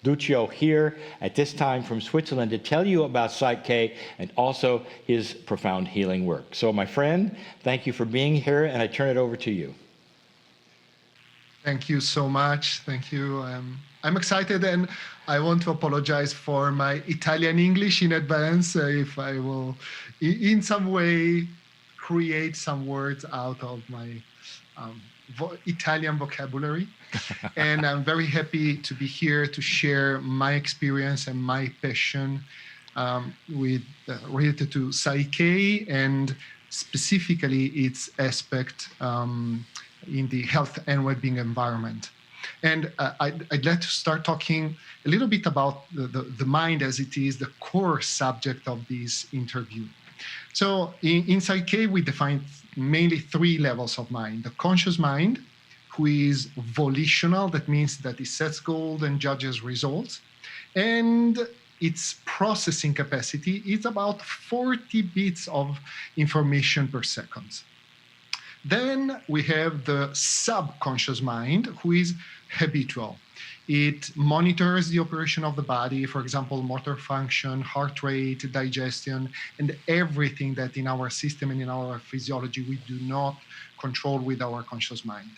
Duccio here at this time from Switzerland to tell you about PSYCH-K and also his profound healing work. So my friend, thank you for being here, and I turn it over to you. Thank you so much. Thank you. I'm excited, and I want to apologize for my Italian English in advance if I will in some way create some words out of my Italian vocabulary. And I'm very happy to be here to share my experience and my passion related to PSYCH-K and specifically its aspect in the health and well-being environment. And I'd like to start talking a little bit about the mind, as it is the core subject of this interview. So in PSYCH-K, we define mainly three levels of mind. The conscious mind, who is volitional, that means that it sets goals and judges results. And its processing capacity is about 40 bits of information per second. Then we have the subconscious mind, who is habitual. It monitors the operation of the body, for example, motor function, heart rate, digestion, and everything that in our system and in our physiology we do not control with our conscious mind.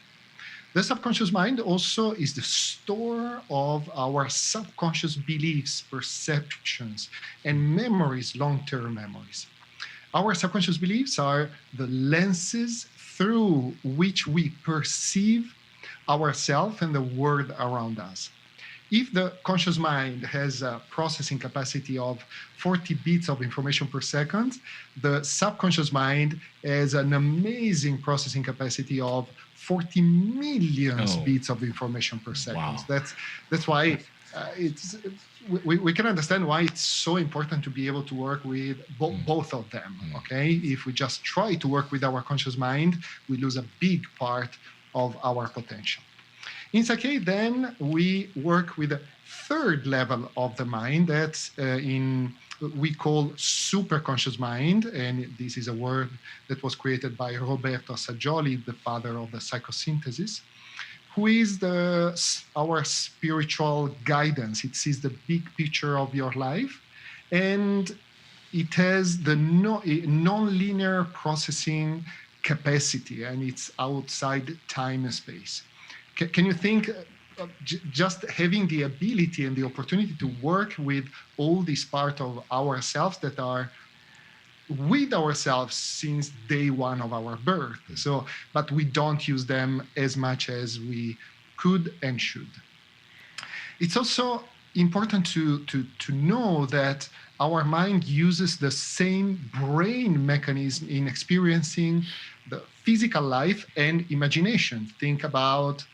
The subconscious mind also is the store of our subconscious beliefs, perceptions, and memories, long-term memories. Our subconscious beliefs are the lenses through which we perceive ourselves and the world around us. If the conscious mind has a processing capacity of 40 bits of information per second, the subconscious mind has an amazing processing capacity of 40 million bits of information per second. Wow. That's why we can understand why it's so important to be able to work with both of them, okay? If we just try to work with our conscious mind, we lose a big part of our potential. In PSYCH-K, then, we work with a third level of the mind that we call superconscious mind, and this is a word that was created by Roberto Assagioli, the father of the psychosynthesis, who is our spiritual guidance. It sees the big picture of your life, and it has the non-linear processing capacity, and it's outside time and space. Can you think just having the ability and the opportunity to work with all these parts of ourselves that are with ourselves since day one of our birth. So, but we don't use them as much as we could and should. It's also important to know that our mind uses the same brain mechanism in experiencing the physical life and imagination. Think about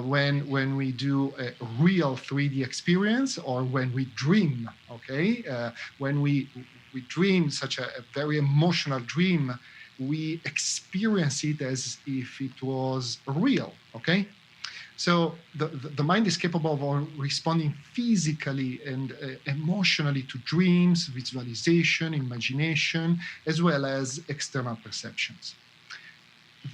when we do a real 3D experience or when we dream, okay? When we dream such a very emotional dream, we experience it as if it was real, okay? So the mind is capable of responding physically and emotionally to dreams, visualization, imagination, as well as external perceptions.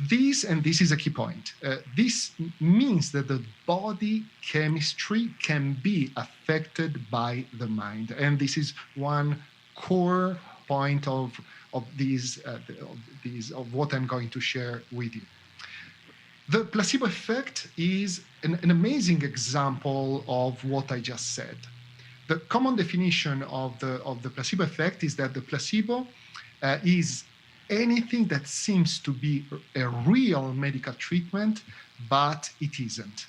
This is a key point. This means that the body chemistry can be affected by the mind, and this is one core point of what I'm going to share with you. The placebo effect is an amazing example of what I just said. The common definition of the placebo effect is that the placebo is anything that seems to be a real medical treatment, but it isn't.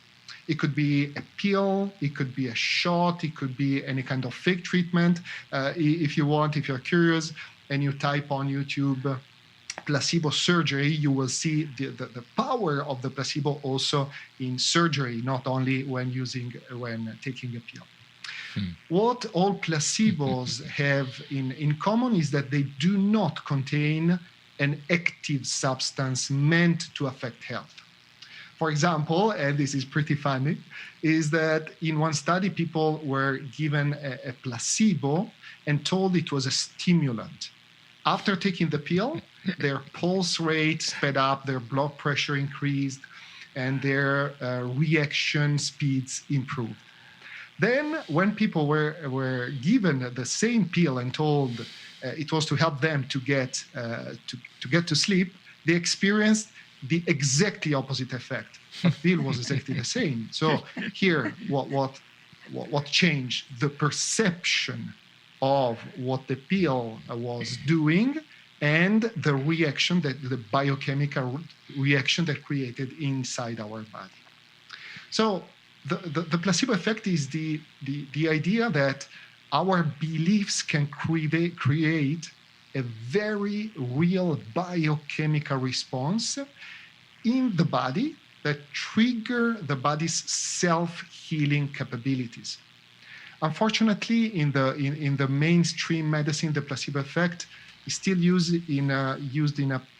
It could be a pill, it could be a shot, it could be any kind of fake treatment. If you're curious and you type on YouTube placebo surgery, you will see the power of the placebo also in surgery, not only when taking a pill. What all placebos have in common is that they do not contain an active substance meant to affect health. For example, and this is pretty funny, is that in one study, people were given a placebo and told it was a stimulant. After taking the pill, their pulse rate sped up, their blood pressure increased, and their reaction speeds improved. Then, when people were given the same pill and told it was to help them to get to sleep, they experienced the exactly opposite effect. The pill was exactly the same. So here, what changed? The perception of what the pill was doing and the reaction, the biochemical reaction that created inside our body. So the placebo effect is the idea that our beliefs can create a very real biochemical response in the body that trigger the body's self-healing capabilities. Unfortunately, in the mainstream medicine, the placebo effect is still used in a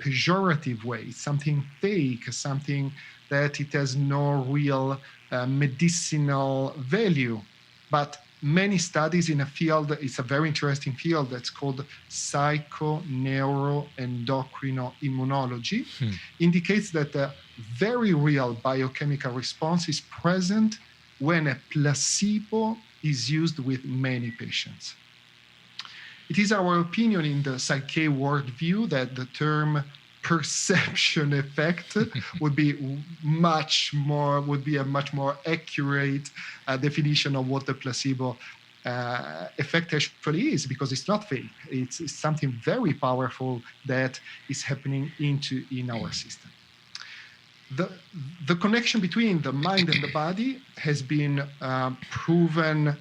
pejorative way. It's something fake, something that it has no real medicinal value. But many studies in a field, it's a very interesting field that's called psychoneuroendocrinoimmunology, indicates that a very real biochemical response is present when a placebo is used with many patients. It is our opinion in the PSYCH-K worldview that the term perception effect would be a much more accurate definition of what the placebo effect actually is, because it's not fake. It's something very powerful that is happening in our system. The connection between the mind and the body has been proven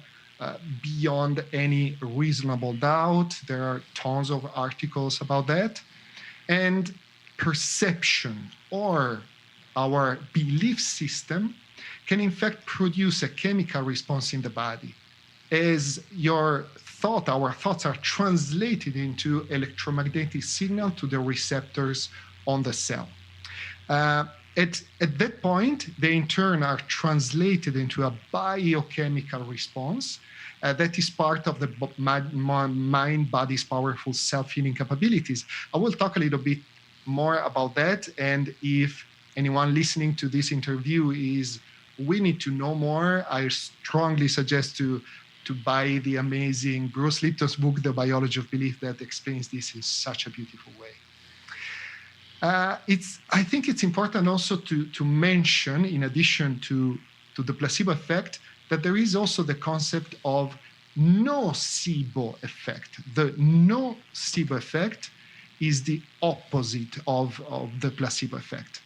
beyond any reasonable doubt. There are tons of articles about that. And perception, or our belief system, can in fact produce a chemical response in the body as our thoughts are translated into electromagnetic signal to the receptors on the cell. At that point, they in turn are translated into a biochemical response that is part of the mind-body's powerful self-healing capabilities. I will talk a little bit more about that, and if anyone listening to this interview we need to know more, I strongly suggest to buy the amazing Bruce Lipton's book, The Biology of Belief, that explains this in such a beautiful way. I think it's important also to mention, in addition to the placebo effect, that there is also the concept of nocebo effect. The nocebo effect is the opposite of the placebo effect.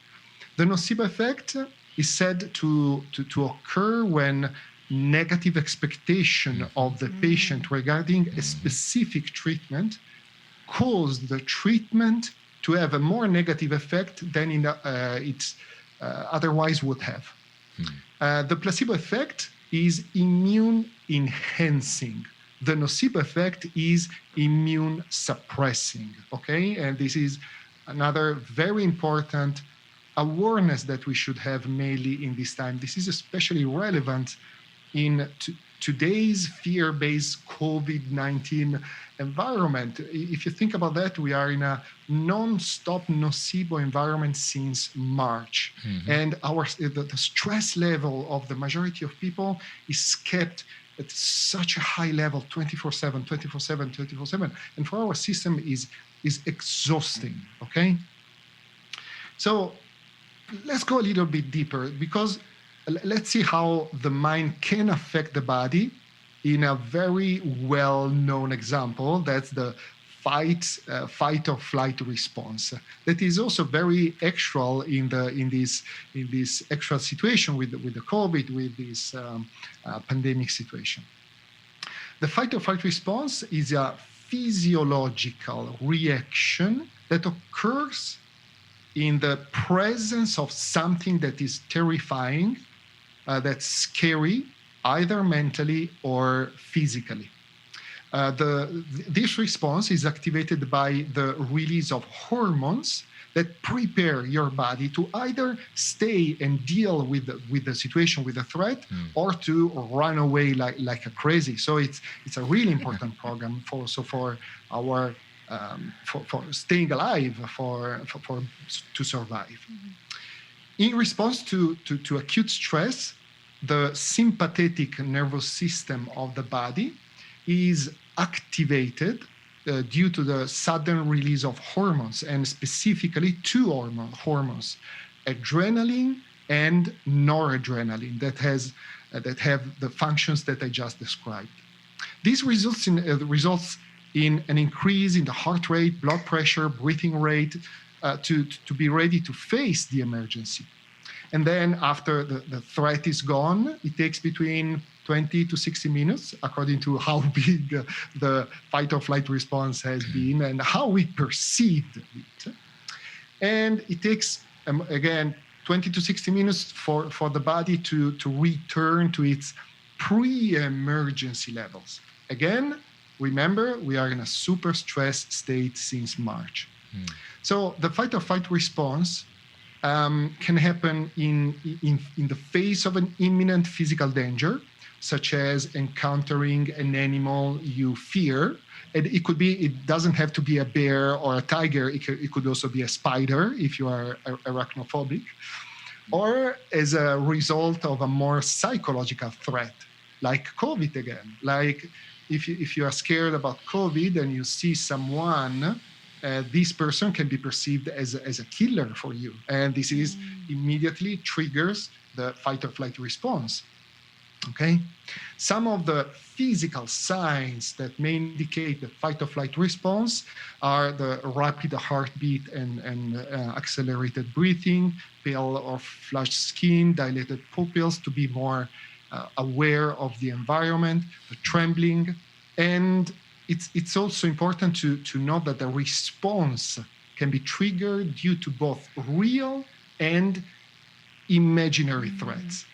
The nocebo effect is said to occur when negative expectation of the patient regarding a specific treatment caused the treatment to have a more negative effect than it otherwise would have. The placebo effect is immune enhancing. The nocebo effect is immune suppressing, okay? And this is another very important awareness that we should have mainly in this time. This is especially relevant in today's fear-based COVID-19 environment. If you think about that, we are in a non-stop nocebo environment since March. And the stress level of the majority of people is kept at such a high level, 24/7, 24/7, 24/7. And for our system is exhausting, okay? So let's go a little bit deeper, because let's see how the mind can affect the body in a very well-known example. That's the fight or flight response. That is also very actual in this actual situation with the COVID, with this pandemic situation. The fight or flight response is a physiological reaction that occurs in the presence of something that is terrifying, that's scary, either mentally or physically. This response is activated by the release of hormones that prepare your body to either stay and deal with the situation, with the threat, or to run away like a crazy. So it's a really important program for our for staying alive, to survive. In response to acute stress, the sympathetic nervous system of the body is activated due to the sudden release of hormones, and specifically two hormones, adrenaline and noradrenaline, that have the functions that I just described. This results in an increase in the heart rate, blood pressure, breathing rate, to be ready to face the emergency. And then after the threat is gone, it takes between 20 to 60 minutes, according to how big the fight or flight response has been and how we perceived it. And it takes, again, 20 to 60 minutes for the body to return to its pre-emergency levels. Again, remember, we are in a super stressed state since March. So the fight or flight response can happen in the face of an imminent physical danger, such as encountering an animal you fear. And it doesn't have to be a bear or a tiger. It could also be a spider if you are arachnophobic, or as a result of a more psychological threat, like COVID again. Like if you are scared about COVID and you see someone, this person can be perceived as a killer for you. And this is immediately triggers the fight or flight response. Okay? Some of the physical signs that may indicate the fight or flight response are the rapid heartbeat and accelerated breathing, pale or flushed skin, dilated pupils, to be more aware of the environment, the trembling. And it's also important to note that the response can be triggered due to both real and imaginary threats.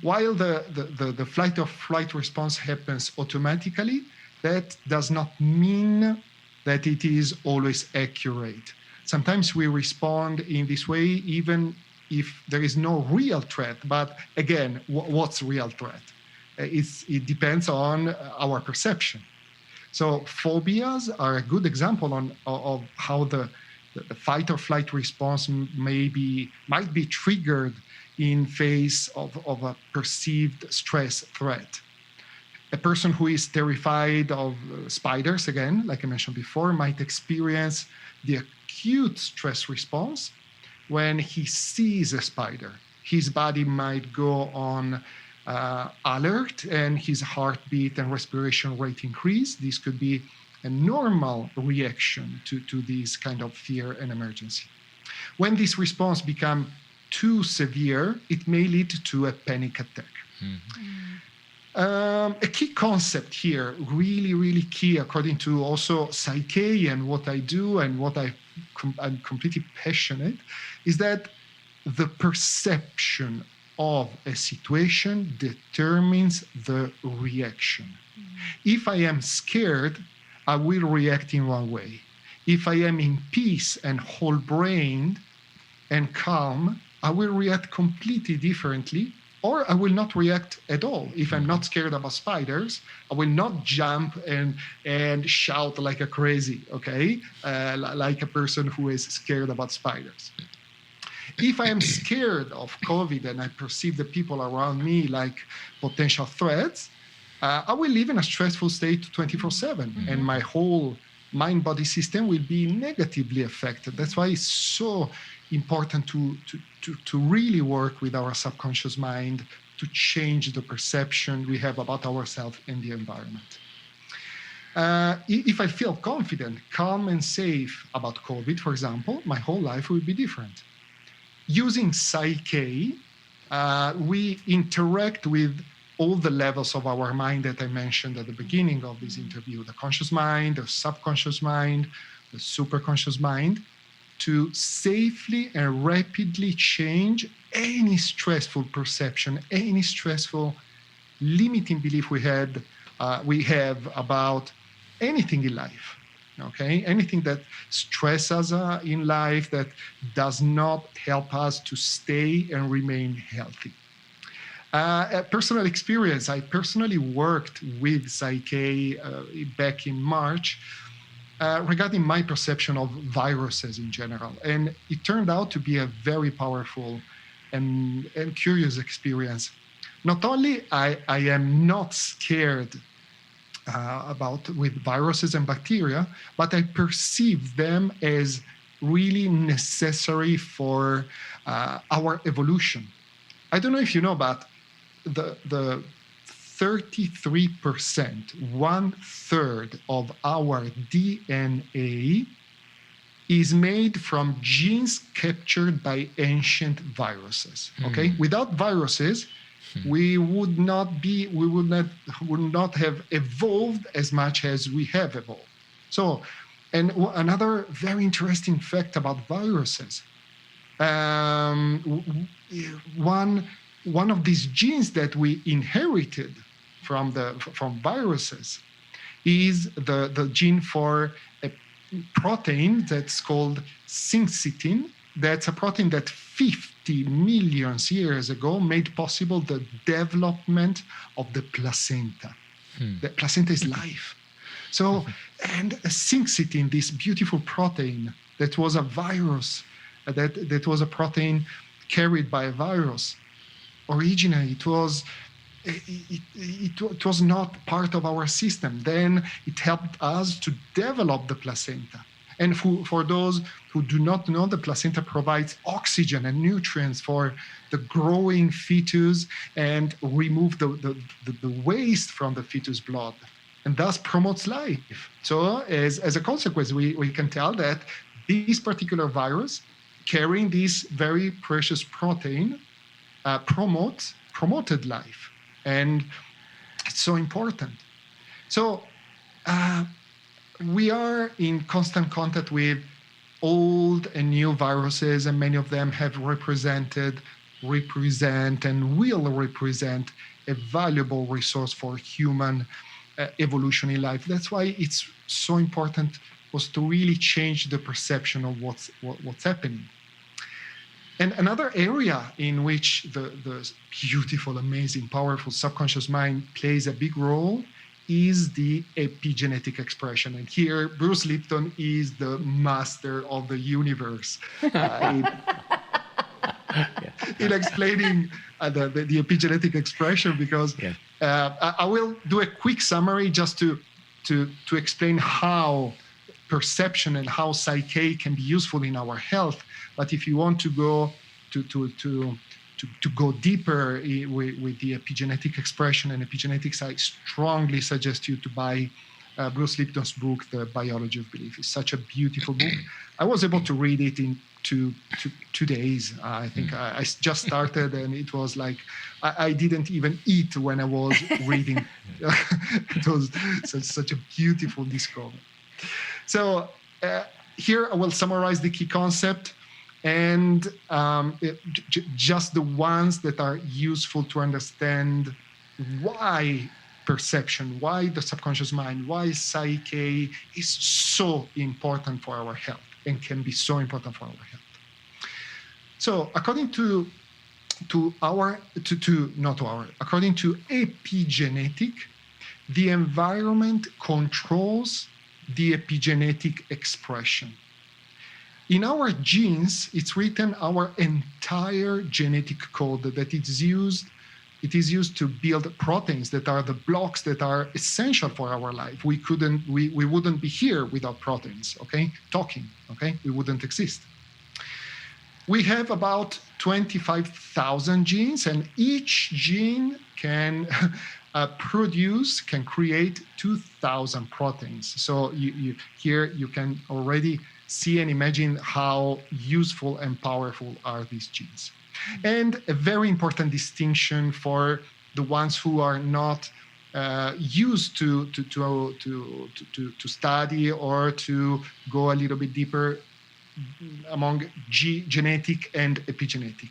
While the flight or flight response happens automatically, that does not mean that it is always accurate. Sometimes we respond in this way even if there is no real threat. But again, what's real threat? It depends on our perception. So phobias are a good example of how the fight or flight response might be triggered in face of a perceived stress threat. A person who is terrified of spiders, again, like I mentioned before, might experience the acute stress response when he sees a spider. His body might go on alert and his heartbeat and respiration rate increase. This could be a normal reaction to this kind of fear and emergency. When this response becomes too severe, it may lead to a panic attack. A key concept here, really, really key, according to also PSYCH-K and what I do and what I'm completely passionate, is that the perception of a situation determines the reaction. If I am scared, I will react in one way. If I am in peace and whole-brained and calm, I will react completely differently, or I will not react at all. If I'm not scared about spiders, I will not jump and shout like a crazy, okay? Like a person who is scared about spiders. If I am scared of COVID and I perceive the people around me like potential threats, I will live in a stressful state 24/7, and my whole mind-body system will be negatively affected. That's why it's so important to really work with our subconscious mind to change the perception we have about ourselves and the environment. If I feel confident, calm, and safe about COVID, for example, my whole life will be different. Using PSYCH-K, we interact with all the levels of our mind that I mentioned at the beginning of this interview, the conscious mind, the subconscious mind, the superconscious mind, to safely and rapidly change any stressful perception, any stressful limiting belief we have about anything in life. Okay, anything that stresses us in life, that does not help us to stay and remain healthy. A personal experience, I personally worked with PSYCH-K back in March regarding my perception of viruses in general. And it turned out to be a very powerful and curious experience. not only I am not scared with viruses and bacteria, but I perceive them as really necessary for our evolution. I don't know if you know, but the 33%, 1/3 of our DNA is made from genes captured by ancient viruses. Okay, without viruses, we would not have evolved as much as we have evolved. So, and another very interesting fact about viruses, one of these genes that we inherited from viruses is the gene for a protein that's called syncytin. That's a protein that 50 million years ago made possible the development of the placenta. The placenta is life. So, and syncytin, this beautiful protein that was a virus, that was a protein carried by a virus. Originally, it was not part of our system. Then it helped us to develop the placenta. And for those who do not know, the placenta provides oxygen and nutrients for the growing fetus and remove the waste from the fetus blood, and thus promotes life. So as a consequence, we can tell that this particular virus carrying this very precious protein promoted life, and it's so important. So we are in constant contact with old and new viruses, and many of them have represent, and will represent a valuable resource for human evolution in life. That's why it's so important was to really change the perception of what's happening. And another area in which the beautiful, amazing, powerful subconscious mind plays a big role is the epigenetic expression. And here, Bruce Lipton is the master of the universe in explaining the epigenetic expression, because I will do a quick summary just to explain how perception and how PSYCH-K can be useful in our health. But if you want to go to go deeper with the epigenetic expression and epigenetics, I strongly suggest you to buy Bruce Lipton's book, The Biology of Belief. It's such a beautiful book. I was able to read it in two days. I think I just started, and it was like I didn't even eat when I was reading. It was such a beautiful discovery. So here I will summarize the key concept, and just the ones that are useful to understand why perception, why the subconscious mind, why PSYCH-K is so important for our health and can be so important for our health. So according to epigenetic, the environment controls the epigenetic expression. In our genes, it's written our entire genetic code that it is used to build proteins that are the blocks that are essential for our life. We wouldn't be here without proteins, okay? Talking, okay? We wouldn't exist. We have about 25,000 genes, and each gene can create 2,000 proteins. So here you can already see and imagine how useful and powerful are these genes. And a very important distinction for the ones who are not used to study or to go a little bit deeper among genetic and epigenetic.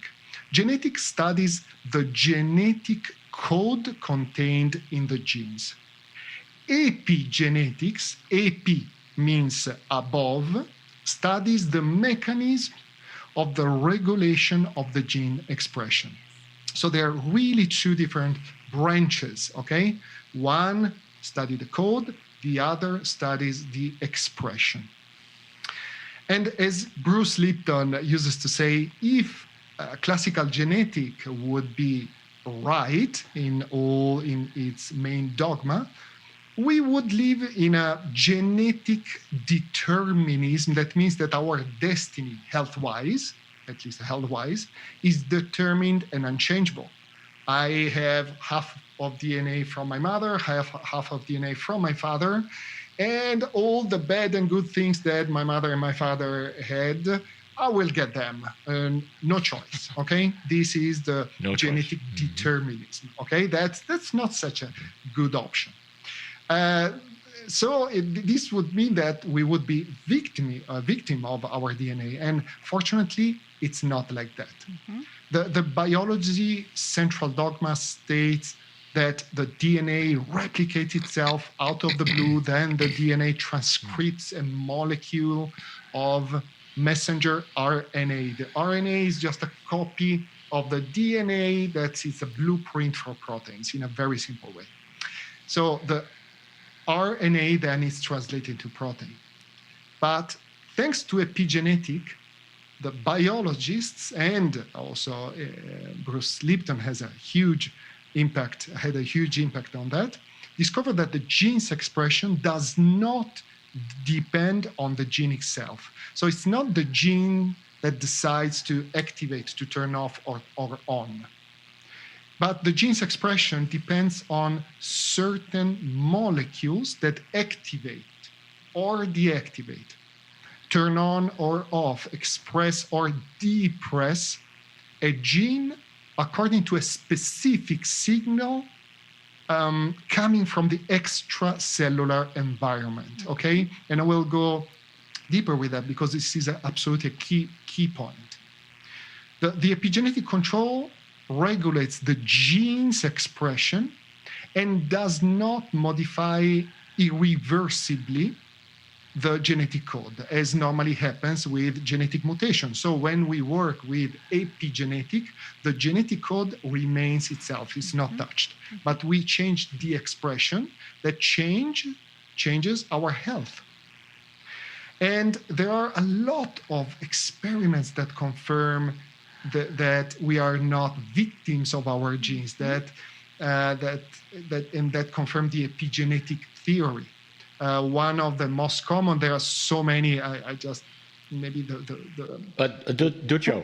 Genetic studies the genetic code contained in the genes. Epigenetics, epi means above, studies the mechanism of the regulation of the gene expression. So there are really two different branches, okay? One studies the code, the other studies the expression. And as Bruce Lipton uses to say, if classical genetic would be right in its main dogma, we would live in a genetic determinism. That means that our destiny, health-wise, at least health-wise, is determined and unchangeable. I have half of DNA from my mother, half of DNA from my father, and all the bad and good things that my mother and my father had, I will get them. No choice. Okay, this is the genetic determinism. Okay, that's not such a good option. This would mean that we would be a victim of our DNA, and fortunately, it's not like that. The biology central dogma states that the DNA replicates itself out of the blue, then the DNA transcripts a molecule of messenger RNA. The RNA is just a copy of the DNA that is a blueprint for proteins in a very simple way. So the RNA then is translated to protein. But thanks to epigenetic, the biologists and also Bruce Lipton had a huge impact on that, discovered that the gene's expression does not depend on the gene itself. So it's not the gene that decides to activate, to turn off or on. But the gene's expression depends on certain molecules that activate or deactivate, turn on or off, express or depress a gene according to a specific signal coming from the extracellular environment, okay? And I will go deeper with that because this is absolutely a key point. The epigenetic control regulates the gene's expression and does not modify irreversibly the genetic code, as normally happens with genetic mutation. So when we work with epigenetic, the genetic code remains itself, it's not touched. But we change the expression that changes our health. And there are a lot of experiments that confirm that we are not victims of our genes, that confirm the epigenetic theory. One of the most common, there are so many, I just, maybe But Duccio,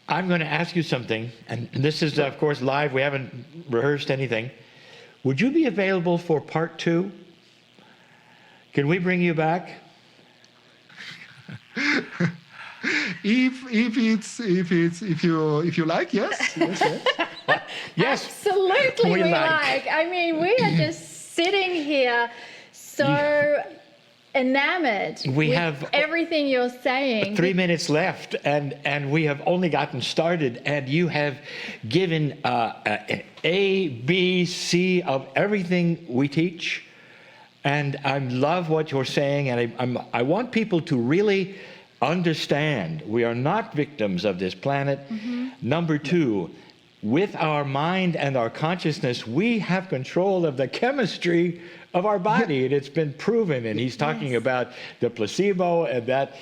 I'm going to ask you something, and this is, of course, live. We haven't rehearsed anything. Would you be available for part 2? Can we bring you back? If you like, yes. Yes. Absolutely, we like. I mean, we are just sitting here so enamored with everything you're saying. 3 minutes left, and we have only gotten started, and you have given A, B, C of everything we teach, and I love what you're saying, and I want people to really understand we are not victims of this planet. Number 2, with our mind and our consciousness, we have control of the chemistry of our body, and it's been proven. And he's talking about the placebo, and that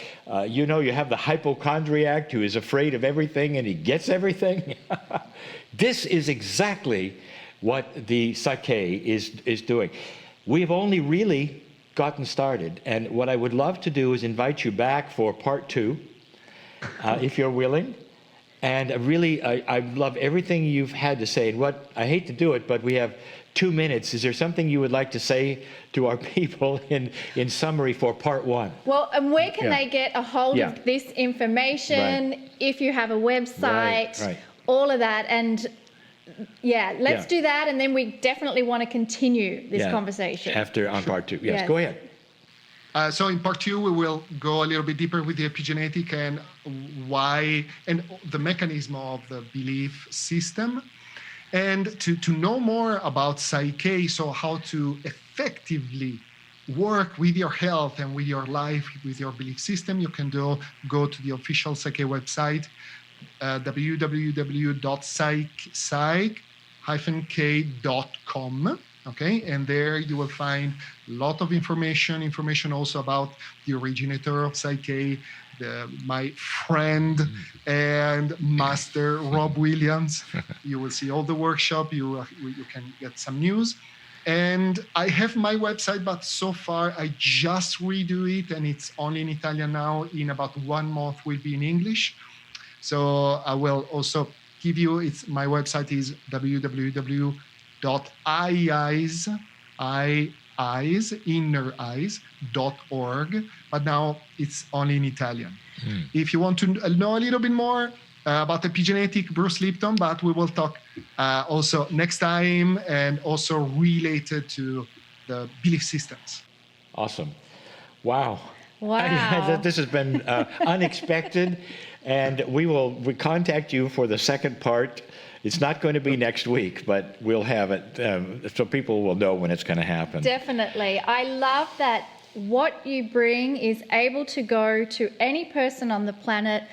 you have the hypochondriac who is afraid of everything and he gets everything. This is exactly what the PSYCH-K is doing. We've only really gotten started, and what I would love to do is invite you back for part 2, if you're willing. And really, I love everything you've had to say. And I hate to do it, but we have 2 minutes. Is there something you would like to say to our people in summary for part 1? Well, and where can they get a hold of this information? If you have a website, all of that. And let's do that. And then we definitely want to continue this conversation. On part 2. Yes, go ahead. So in part 2, we will go a little bit deeper with the epigenetic and why, and the mechanism of the belief system. And to know more about PSYCH-K, so how to effectively work with your health and with your life, with your belief system, you can go to the official PSYCH-K website, www.psych-k.com. Okay, and there you will find a lot of information also about the originator of PSYCH-K, my friend and master, Rob Williams. You will see all the workshop, you can get some news. And I have my website, but so far I just redo it and it's only in Italian now. In about 1 month will be in English. So I will also give you, my website is www.innereyes.org, but now it's only in Italian. If you want to know a little bit more about epigenetic, Bruce Lipton, but we will talk also next time, and also related to the belief systems. Awesome. Wow. Wow. This has been unexpected, and we contact you for the second part. It's not going to be next week, but we'll have it so people will know when it's going to happen. Definitely. I love that what you bring is able to go to any person on the planet.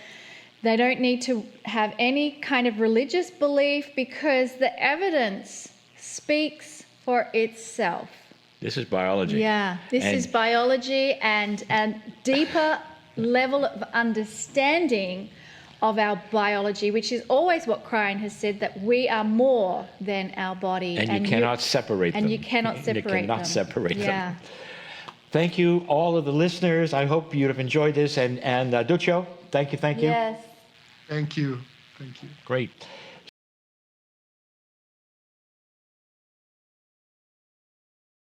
They don't need to have any kind of religious belief because the evidence speaks for itself. This is biology. Yeah, this is biology and deeper level of understanding of our biology, which is always what Kryon has said, that we are more than our body. And you cannot separate them. And you cannot separate them. You cannot separate them. Yeah. Thank you, all of the listeners. I hope you have enjoyed this. And Duccio, thank you. Yes. Thank you. Great.